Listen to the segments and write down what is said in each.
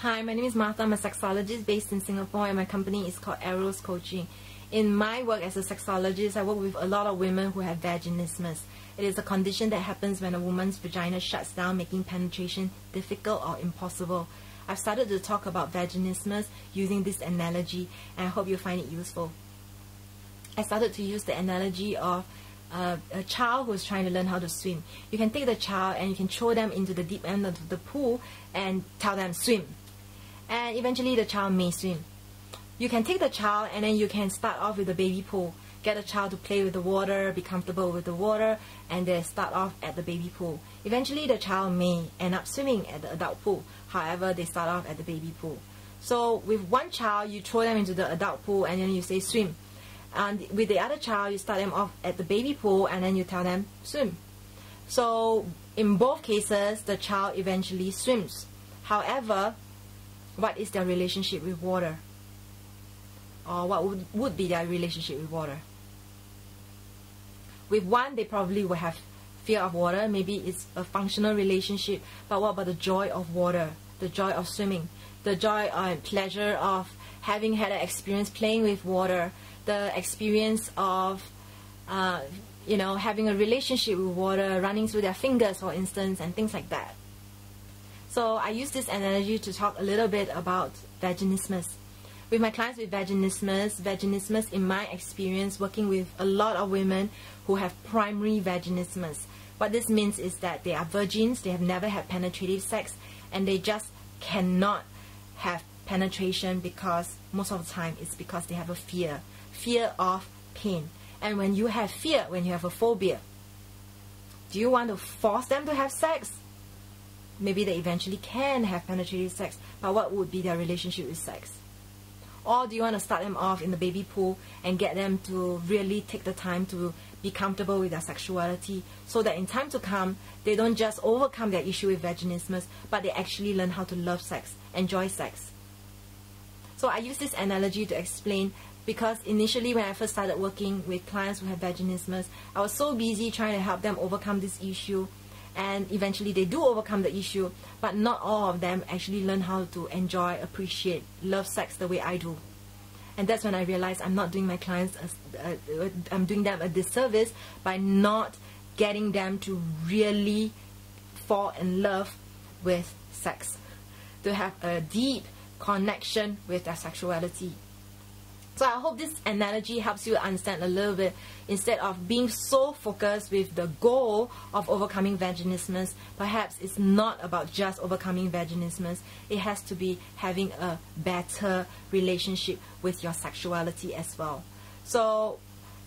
Hi, my name is Martha. I'm a sexologist based in Singapore, and my company is called Eros Coaching. In my work as a sexologist, I work with a lot of women who have vaginismus. It is a condition that happens when a woman's vagina shuts down, making penetration difficult or impossible. I've started to talk about vaginismus using this analogy, and I hope you find it useful. I started to use the analogy of a child who is trying to learn how to swim. You can take the child and you can throw them into the deep end of the pool and tell them swim. And eventually the child may swim. You can take the child and then you can start off with the baby pool. Get the child to play with the water, be comfortable with the water, and then start off at the baby pool. Eventually the child may end up swimming at the adult pool. However, they start off at the baby pool. So with one child, you throw them into the adult pool and then you say swim. And with the other child, you start them off at the baby pool and then you tell them swim. So in both cases, the child eventually swims. However, what is their relationship with water? Or what would be their relationship with water? With one, they probably will have fear of water. Maybe it's a functional relationship. But what about the joy of water? The joy of swimming? The joy and pleasure of having had an experience playing with water? The experience of having a relationship with water, running through their fingers, for instance, and things like that. So I use this analogy to talk a little bit about vaginismus. With my clients with vaginismus, in my experience, working with a lot of women who have primary vaginismus. What this means is that they are virgins, they have never had penetrative sex, and they just cannot have penetration because most of the time it's because they have a fear of pain. And when you have fear, when you have a phobia, do you want to force them to have sex? Maybe they eventually can have penetrative sex, but what would be their relationship with sex? Or do you want to start them off in the baby pool and get them to really take the time to be comfortable with their sexuality, so that in time to come, they don't just overcome their issue with vaginismus, but they actually learn how to love sex, enjoy sex. So I use this analogy to explain, because initially when I first started working with clients who have vaginismus, I was so busy trying to help them overcome this issue, and eventually they do overcome the issue, but not all of them actually learn how to enjoy, appreciate, love sex the way I do. And that's when I realized I'm not doing my clients, I'm doing them a disservice by not getting them to really fall in love with sex, to have a deep connection with their sexuality. So I hope this analogy helps you understand a little bit, instead of being so focused with the goal of overcoming vaginismus. Perhaps it's not about just overcoming vaginismus. It has to be having a better relationship with your sexuality as well. So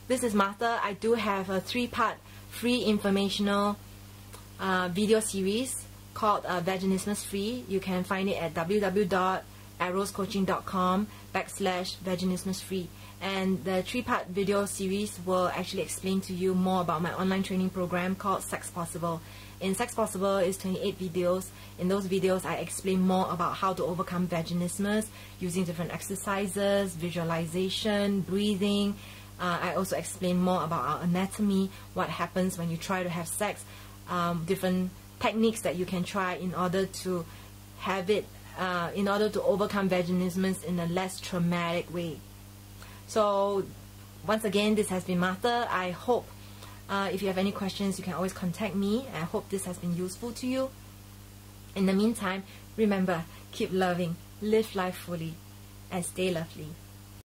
this is Martha. I do have a 3-part free informational video series called Vaginismus Free. You can find it at www.eroscoaching.com/vaginismusfree, and the 3-part video series will actually explain to you more about my online training program called Sex Possible. In Sex Possible is 28 videos. In those videos I explain more about how to overcome vaginismus using different exercises, visualization, breathing. I also explain more about our anatomy, what happens when you try to have sex, different techniques that you can try in order to have it in order to overcome vaginismus in a less traumatic way. So once again, this has been Martha. I hope if you have any questions, you can always contact me. I hope this has been useful to you. In the meantime, remember, keep loving, live life fully, and stay lovely.